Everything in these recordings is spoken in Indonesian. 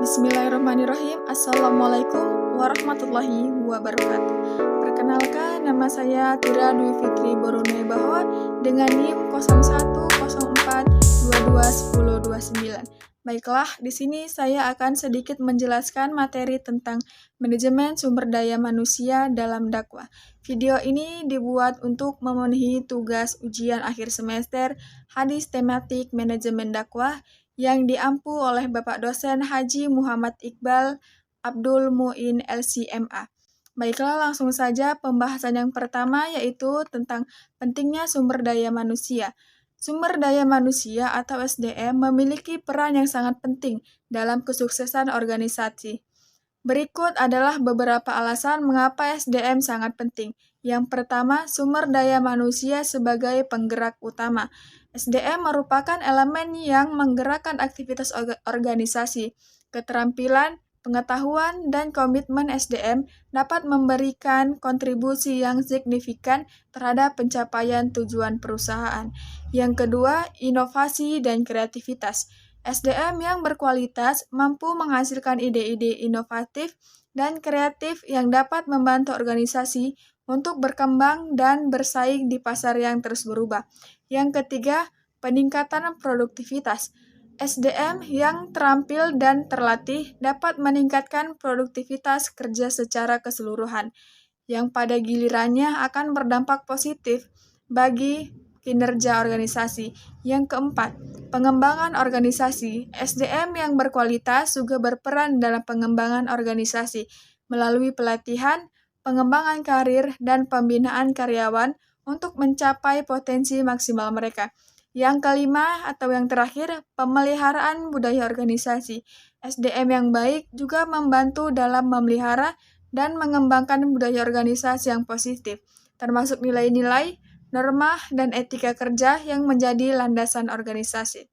Bismillahirrahmanirrahim. Assalamualaikum warahmatullahi wabarakatuh. Perkenalkan, nama saya Tira Dwi Fitri Borone Bahwa dengan NIM 0104221029. Baiklah, di sini saya akan sedikit menjelaskan materi tentang manajemen sumber daya manusia dalam dakwah. Video ini dibuat untuk memenuhi tugas ujian akhir semester hadis tematik manajemen dakwah yang diampu oleh Bapak Dosen Haji Muhammad Iqbal Abdul Muin LCMA. Baiklah, langsung saja pembahasan yang pertama yaitu tentang pentingnya sumber daya manusia. Sumber daya manusia atau SDM memiliki peran yang sangat penting dalam kesuksesan organisasi. Berikut adalah beberapa alasan mengapa SDM sangat penting. Yang pertama, sumber daya manusia sebagai penggerak utama. SDM merupakan elemen yang menggerakkan aktivitas organisasi. Keterampilan, pengetahuan, dan komitmen SDM dapat memberikan kontribusi yang signifikan terhadap pencapaian tujuan perusahaan. Yang kedua, inovasi dan kreativitas. SDM yang berkualitas mampu menghasilkan ide-ide inovatif dan kreatif yang dapat membantu organisasi untuk berkembang dan bersaing di pasar yang terus berubah. Yang ketiga, peningkatan produktivitas. SDM yang terampil dan terlatih dapat meningkatkan produktivitas kerja secara keseluruhan, yang pada gilirannya akan berdampak positif bagi kinerja organisasi. Yang keempat, pengembangan organisasi. SDM yang berkualitas juga berperan dalam pengembangan organisasi melalui pelatihan, pengembangan karir, dan pembinaan karyawan untuk mencapai potensi maksimal mereka. Yang kelima atau yang terakhir, pemeliharaan budaya organisasi. SDM yang baik juga membantu dalam memelihara dan mengembangkan budaya organisasi yang positif, termasuk nilai-nilai, norma, dan etika kerja yang menjadi landasan organisasi.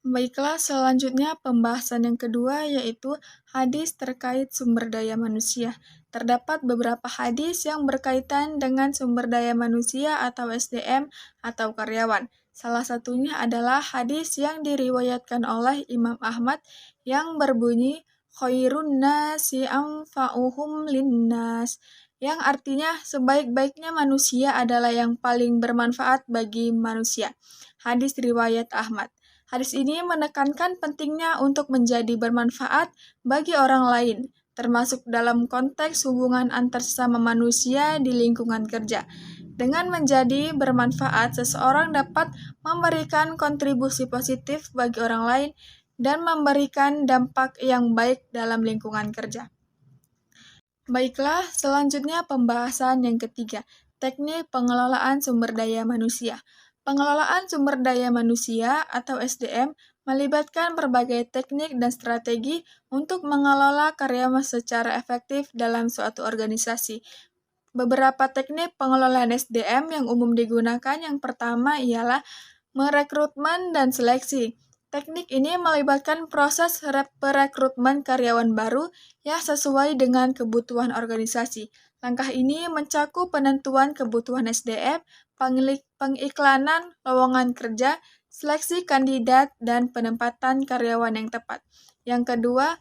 Baiklah, selanjutnya pembahasan yang kedua yaitu hadis terkait sumber daya manusia. Terdapat beberapa hadis yang berkaitan dengan sumber daya manusia atau SDM atau karyawan. Salah satunya adalah hadis yang diriwayatkan oleh Imam Ahmad yang berbunyi khairun nasi anfa'uhum linnas, yang artinya sebaik-baiknya manusia adalah yang paling bermanfaat bagi manusia. Hadis riwayat Ahmad. Hadis ini menekankan pentingnya untuk menjadi bermanfaat bagi orang lain, termasuk dalam konteks hubungan antar sesama manusia di lingkungan kerja. Dengan menjadi bermanfaat, seseorang dapat memberikan kontribusi positif bagi orang lain dan memberikan dampak yang baik dalam lingkungan kerja. Baiklah, selanjutnya pembahasan yang ketiga, teknik pengelolaan sumber daya manusia. Pengelolaan sumber daya manusia atau SDM melibatkan berbagai teknik dan strategi untuk mengelola karyawan secara efektif dalam suatu organisasi. Beberapa teknik pengelolaan SDM yang umum digunakan yang pertama ialah merekrutmen dan seleksi. Teknik ini melibatkan proses perekrutmen karyawan baru yang sesuai dengan kebutuhan organisasi. Langkah ini mencakup penentuan kebutuhan SDM, pengiklanan lowongan kerja, seleksi kandidat, dan penempatan karyawan yang tepat. Yang kedua,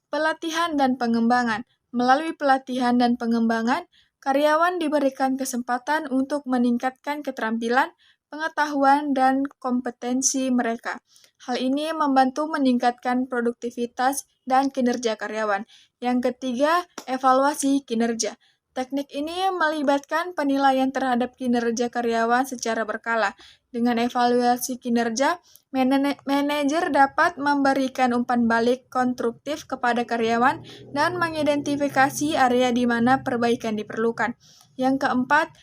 pelatihan dan pengembangan. Melalui pelatihan dan pengembangan, karyawan diberikan kesempatan untuk meningkatkan keterampilan, pengetahuan, dan kompetensi mereka. Hal ini membantu meningkatkan produktivitas dan kinerja karyawan. Yang ketiga, evaluasi kinerja. Teknik ini melibatkan penilaian terhadap kinerja karyawan secara berkala. Dengan evaluasi kinerja, manajer dapat memberikan umpan balik konstruktif kepada karyawan dan mengidentifikasi area di mana perbaikan diperlukan. Yang keempat,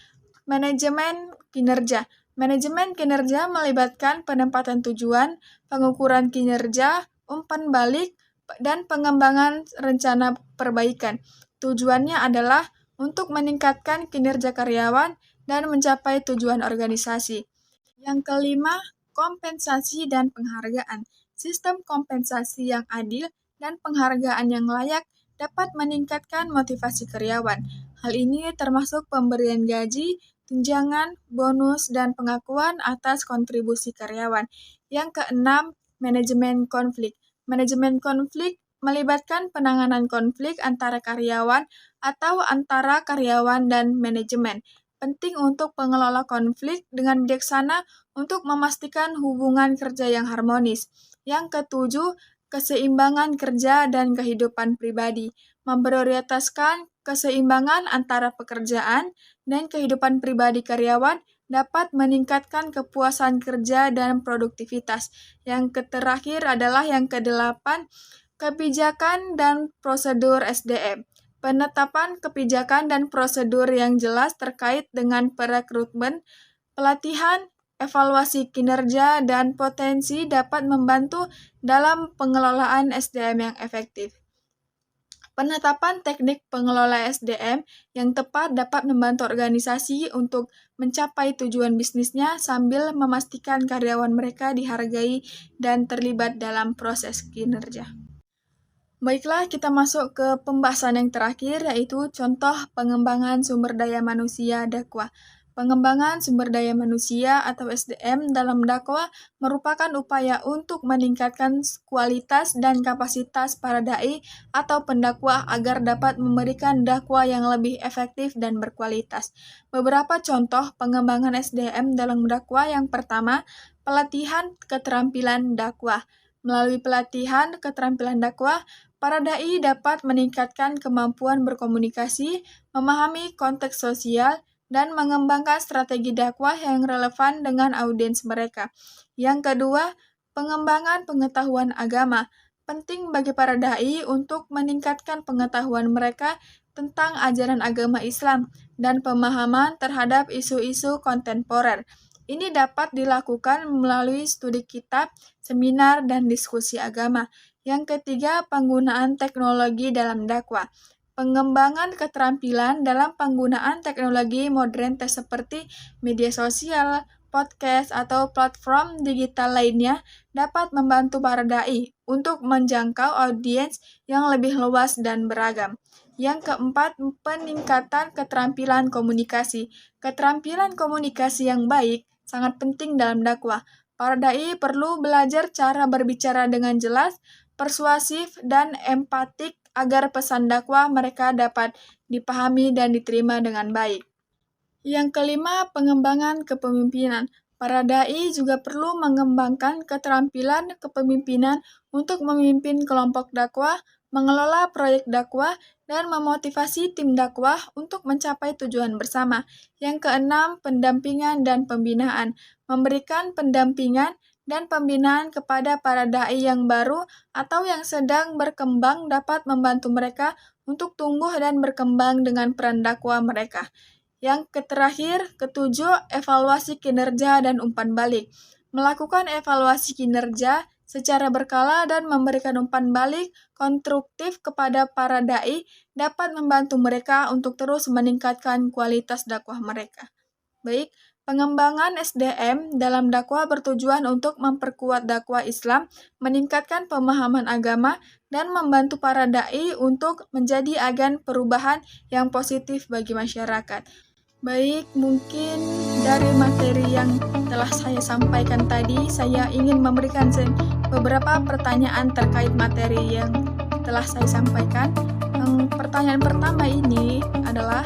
manajemen kinerja. Manajemen kinerja melibatkan penempatan tujuan, pengukuran kinerja, umpan balik, dan pengembangan rencana perbaikan. Tujuannya adalah untuk meningkatkan kinerja karyawan dan mencapai tujuan organisasi. Yang kelima, kompensasi dan penghargaan. Sistem kompensasi yang adil dan penghargaan yang layak dapat meningkatkan motivasi karyawan. Hal ini termasuk pemberian gaji, tunjangan, bonus, dan pengakuan atas kontribusi karyawan. Yang keenam, manajemen konflik. Manajemen konflik melibatkan penanganan konflik antara karyawan atau antara karyawan dan manajemen. Penting untuk pengelola konflik dengan bijaksana untuk memastikan hubungan kerja yang harmonis. Yang ketujuh, keseimbangan kerja dan kehidupan pribadi. Memprioritaskan keseimbangan antara pekerjaan dan kehidupan pribadi karyawan dapat meningkatkan kepuasan kerja dan produktivitas. Yang terakhir adalah yang kedelapan, kebijakan dan prosedur SDM. Penetapan kebijakan dan prosedur yang jelas terkait dengan perekrutmen, pelatihan, evaluasi kinerja, dan potensi dapat membantu dalam pengelolaan SDM yang efektif. Penetapan teknik pengelola SDM yang tepat dapat membantu organisasi untuk mencapai tujuan bisnisnya sambil memastikan karyawan mereka dihargai dan terlibat dalam proses kinerja. Baiklah, kita masuk ke pembahasan yang terakhir, yaitu contoh pengembangan sumber daya manusia dakwah. Pengembangan sumber daya manusia atau SDM dalam dakwah merupakan upaya untuk meningkatkan kualitas dan kapasitas para dai atau pendakwah agar dapat memberikan dakwah yang lebih efektif dan berkualitas. Beberapa contoh pengembangan SDM dalam dakwah: yang pertama, pelatihan keterampilan dakwah. Melalui pelatihan keterampilan dakwah, para dai dapat meningkatkan kemampuan berkomunikasi, memahami konteks sosial, dan mengembangkan strategi dakwah yang relevan dengan audiens mereka. Yang kedua, pengembangan pengetahuan agama. Penting bagi para dai untuk meningkatkan pengetahuan mereka tentang ajaran agama Islam dan pemahaman terhadap isu-isu kontemporer. Ini dapat dilakukan melalui studi kitab, seminar, dan diskusi agama. Yang ketiga, penggunaan teknologi dalam dakwah. Pengembangan keterampilan dalam penggunaan teknologi modern seperti media sosial, podcast, atau platform digital lainnya dapat membantu para dai untuk menjangkau audiens yang lebih luas dan beragam. Yang keempat, peningkatan keterampilan komunikasi. Keterampilan komunikasi yang baik sangat penting dalam dakwah. Para dai perlu belajar cara berbicara dengan jelas, persuasif, dan empatik agar pesan dakwah mereka dapat dipahami dan diterima dengan baik. Yang kelima, pengembangan kepemimpinan. Para dai juga perlu mengembangkan keterampilan kepemimpinan untuk memimpin kelompok dakwah, mengelola proyek dakwah, dan memotivasi tim dakwah untuk mencapai tujuan bersama. Yang keenam, pendampingan dan pembinaan. Memberikan pendampingan dan pembinaan kepada para dai yang baru atau yang sedang berkembang dapat membantu mereka untuk tumbuh dan berkembang dengan peran dakwah mereka. Yang terakhir, ketujuh, evaluasi kinerja dan umpan balik. Melakukan evaluasi kinerja secara berkala dan memberikan umpan balik konstruktif kepada para dai dapat membantu mereka untuk terus meningkatkan kualitas dakwah mereka. Baik, pengembangan SDM dalam dakwah bertujuan untuk memperkuat dakwah Islam, meningkatkan pemahaman agama, dan membantu para dai untuk menjadi agen perubahan yang positif bagi masyarakat. Baik, mungkin dari materi yang telah saya sampaikan tadi, saya ingin memberikan beberapa pertanyaan terkait materi yang telah saya sampaikan. Pertanyaan pertama ini adalah,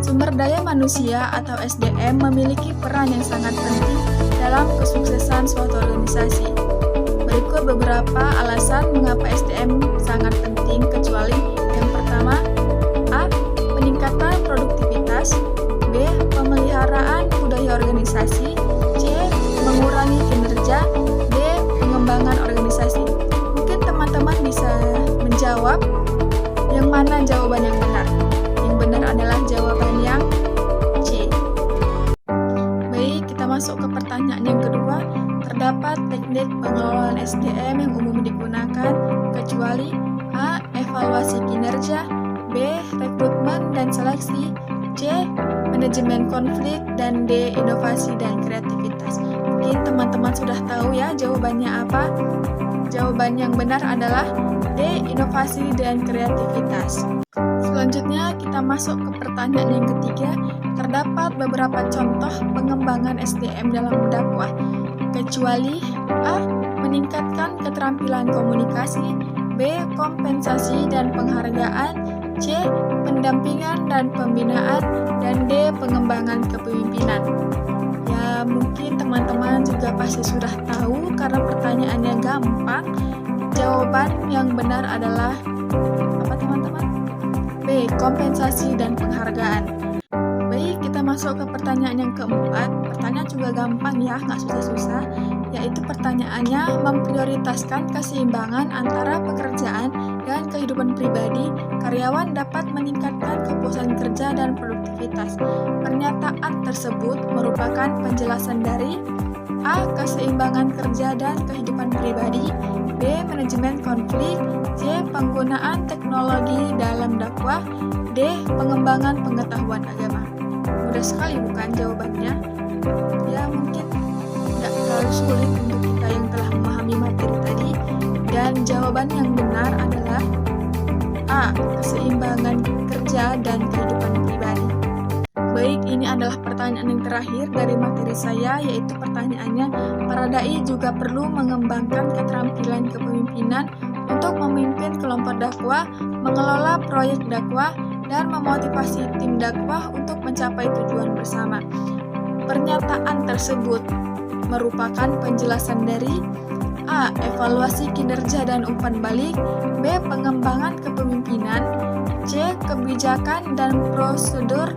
sumber daya manusia atau SDM memiliki peran yang sangat penting dalam kesuksesan suatu organisasi. Berikut beberapa alasan mengapa SDM sangat penting, kecuali yang pertama, A. Peningkatan produktivitas, B. Pemeliharaan budaya organisasi, C. Mengurangi kinerja, D. Pengembangan organisasi. Mungkin teman-teman bisa menjawab yang mana jawaban yang benar. Yang benar adalah jawaban yang C. Baik, kita masuk ke pertanyaan yang kedua. Terdapat teknik pengelolaan SDM yang umum digunakan, kecuali A. Evaluasi kinerja, B. Rekrutmen dan seleksi, C. Manajemen konflik, dan D. Inovasi dan kreativitas. Mungkin teman-teman sudah tahu ya jawabannya apa. Jawaban yang benar adalah D. Inovasi dan kreativitas. Selanjutnya kita masuk ke pertanyaan yang ketiga. Terdapat beberapa contoh pengembangan SDM dalam dakwah, kecuali A. meningkatkan keterampilan komunikasi, B. kompensasi dan penghargaan, C. pendampingan dan pembinaan, dan D. pengembangan kepemimpinan. Ya, mungkin teman-teman juga pasti sudah tahu karena pertanyaannya gampang. Jawaban yang benar adalah apa teman-teman? B. kompensasi dan penghargaan. Baik, kita masuk ke pertanyaan yang keempat. Pertanyaan juga gampang ya, nggak susah-susah. Yaitu pertanyaannya memprioritaskan keseimbangan antara pekerjaan dan kehidupan pribadi, karyawan dapat meningkatkan kepuasan kerja dan produktivitas. Pernyataan tersebut merupakan penjelasan dari A. keseimbangan kerja dan kehidupan pribadi, B. manajemen konflik, C. penggunaan teknologi dalam dakwah, D. pengembangan pengetahuan agama. Mudah sekali bukan jawabannya? Ya, mungkin tidak terlalu sulit untuk kita yang telah memahami materi tadi. Dan jawaban yang benar adalah A. keseimbangan kerja dan kehidupan pribadi. Baik, ini adalah pertanyaan yang terakhir dari materi saya, yaitu pertanyaannya, para dai juga perlu mengembangkan keterampilan kepemimpinan untuk memimpin kelompok dakwah, mengelola proyek dakwah, dan memotivasi tim dakwah untuk mencapai tujuan bersama. Pernyataan tersebut merupakan penjelasan dari A. evaluasi kinerja dan umpan balik, B. pengembangan kepemimpinan, C. kebijakan dan prosedur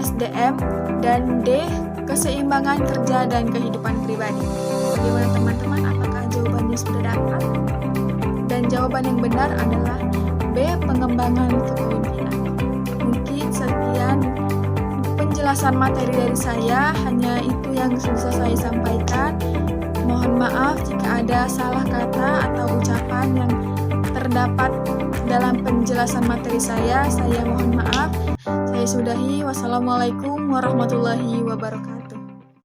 SDM, dan D. keseimbangan kerja dan kehidupan pribadi. Bagaimana teman-teman? Apakah jawabannya sudah dapat? Dan jawaban yang benar adalah B. pengembangan kepemimpinan. Mungkin sekian penjelasan materi dari saya, hanya itu yang bisa saya sampaikan. Mohon maaf jika ada salah kata atau ucapan yang terdapat dalam penjelasan materi saya mohon maaf. Saya sudahi. Wassalamualaikum warahmatullahi wabarakatuh.